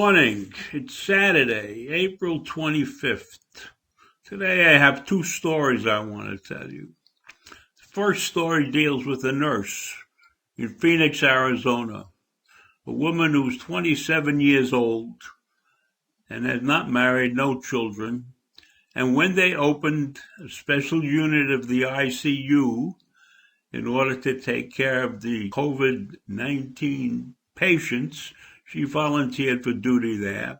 morning. It's Saturday, April 25th. Today I have two stories I want to tell you. The first story deals with a nurse in Phoenix, Arizona, a woman who's 27 years old and had not married, no children. And when they opened a special unit of the ICU in order to take care of the COVID-19 patients, she volunteered for duty there.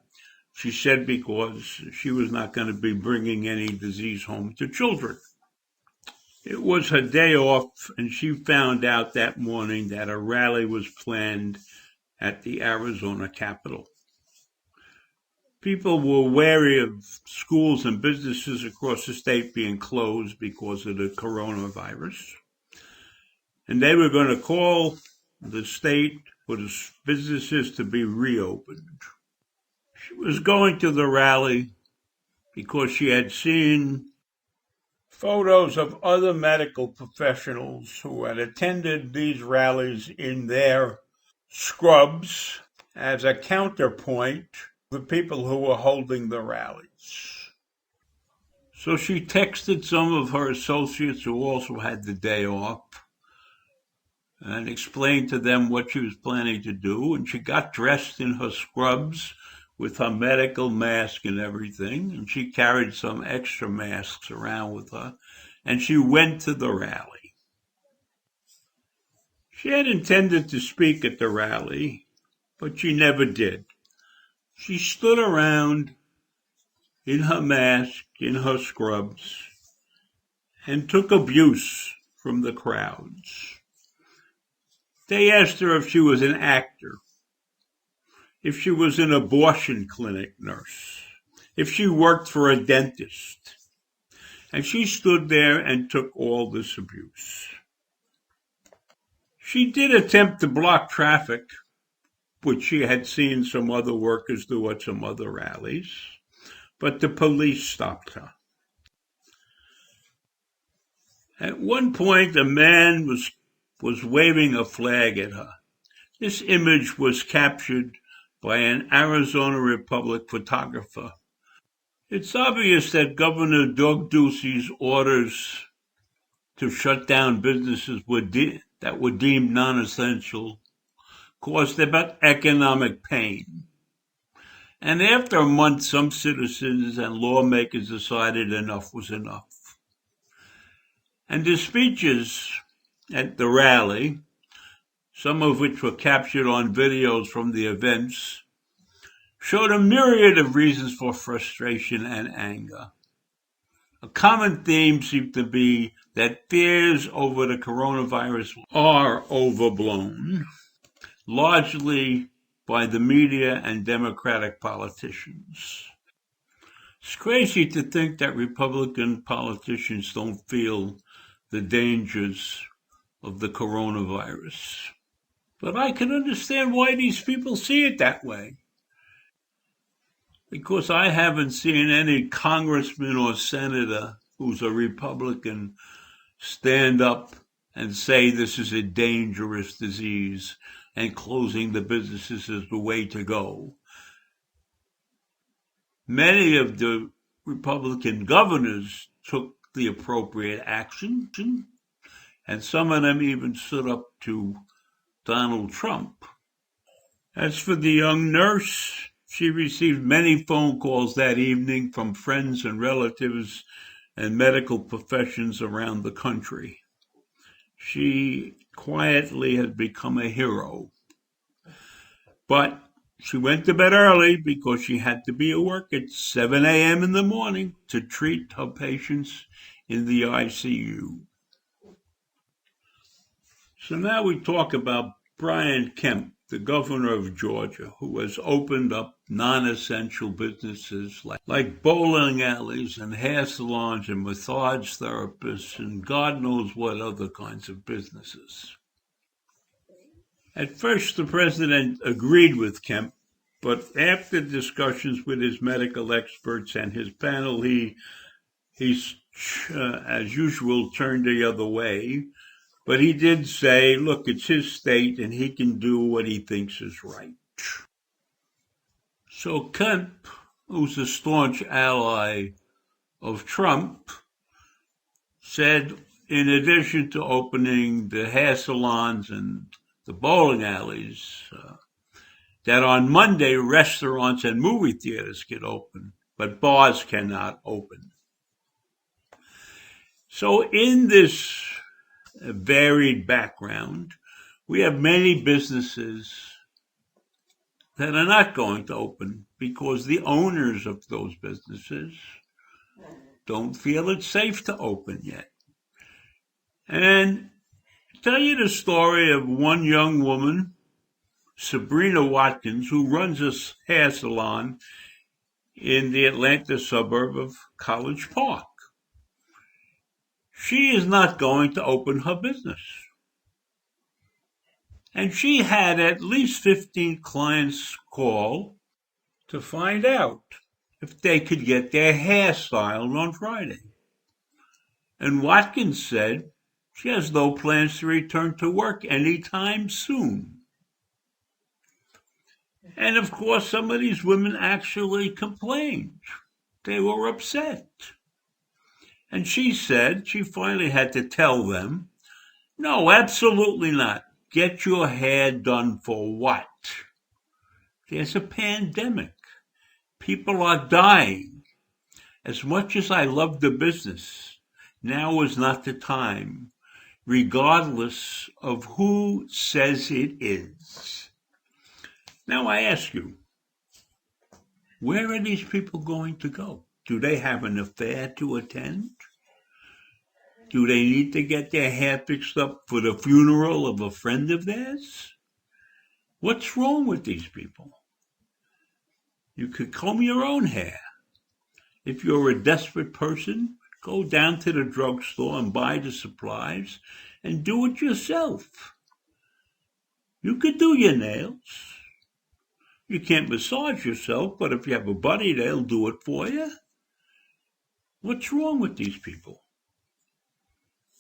She said because she was not going to be bringing any disease home to children. It was her day off, and she found out that morning that a rally was planned at the Arizona Capitol. People were wary of schools and businesses across the state being closed because of the coronavirus. And they were going to call the state for the businesses to be reopened. She was going to the rally because she had seen photos of other medical professionals who had attended these rallies in their scrubs as a counterpoint to the people who were holding the rallies. So she texted some of her associates who also had the day off and explained to them what she was planning to do, and she got dressed in her scrubs with her medical mask and everything, and she carried some extra masks around with her, and she went to the rally. She had intended to speak at the rally, but she never did. She stood around in her mask, in her scrubs, and took abuse from the crowds. They asked her if she was an actor, if she was an abortion clinic nurse, if she worked for a dentist. And she stood there and took all this abuse. She did attempt to block traffic, which she had seen some other workers do at some other rallies, but the police stopped her. At one point, a man was waving a flag at her. This image was captured by an Arizona Republic photographer. It's obvious that Governor Doug Ducey's orders to shut down businesses that were deemed non-essential caused about economic pain. And after a month, some citizens and lawmakers decided enough was enough. And the speeches at the rally, some of which were captured on videos from the events, showed a myriad of reasons for frustration and anger. A common theme seemed to be that fears over the coronavirus are overblown, largely by the media and Democratic politicians. It's crazy to think that Republican politicians don't feel the dangers of the coronavirus. But I can understand why these people see it that way. Because I haven't seen any congressman or senator who's a Republican stand up and say this is a dangerous disease and closing the businesses is the way to go. Many of the Republican governors took the appropriate action, and some of them even stood up to Donald Trump. As for the young nurse, she received many phone calls that evening from friends and relatives and medical professions around the country. She quietly had become a hero. But she went to bed early because she had to be at work at 7 a.m. in the morning to treat her patients in the ICU. So now we talk about Brian Kemp, the governor of Georgia, who has opened up non-essential businesses like bowling alleys and hair salons and massage therapists and God knows what other kinds of businesses. At first, the president agreed with Kemp, but after discussions with his medical experts and his panel, he as usual, turned the other way. But he did say, look, it's his state and he can do what he thinks is right. So Kemp, who's a staunch ally of Trump, said in addition to opening the hair salons and the bowling alleys, that on Monday restaurants and movie theaters can open, but bars cannot open. So in this varied background, we have many businesses that are not going to open because the owners of those businesses don't feel it's safe to open yet. And tell you the story of one young woman, Sabrina Watkins, who runs a hair salon in the Atlanta suburb of College Park. She is not going to open her business. And she had at least 15 clients call to find out if they could get their hair styled on Friday. And Watkins said she has no plans to return to work anytime soon. And of course, some of these women actually complained. They were upset. And she said she finally had to tell them, no, absolutely not. Get your hair done for what? There's a pandemic. People are dying. As much as I love the business, now is not the time, regardless of who says it is. Now I ask you, where are these people going to go? Do they have an affair to attend? Do they need to get their hair fixed up for the funeral of a friend of theirs? What's wrong with these people? You could comb your own hair. If you're a desperate person, go down to the drugstore and buy the supplies and do it yourself. You could do your nails. You can't massage yourself, but if you have a buddy, they'll do it for you. What's wrong with these people?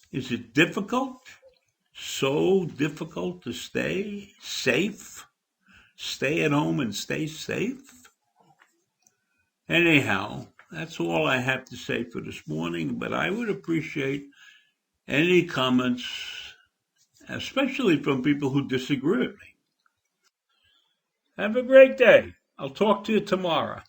Is it difficult? So difficult to stay safe? Stay at home and stay safe? Anyhow, that's all I have to say for this morning, but I would appreciate any comments, especially from people who disagree with me. Have a great day. I'll talk to you tomorrow.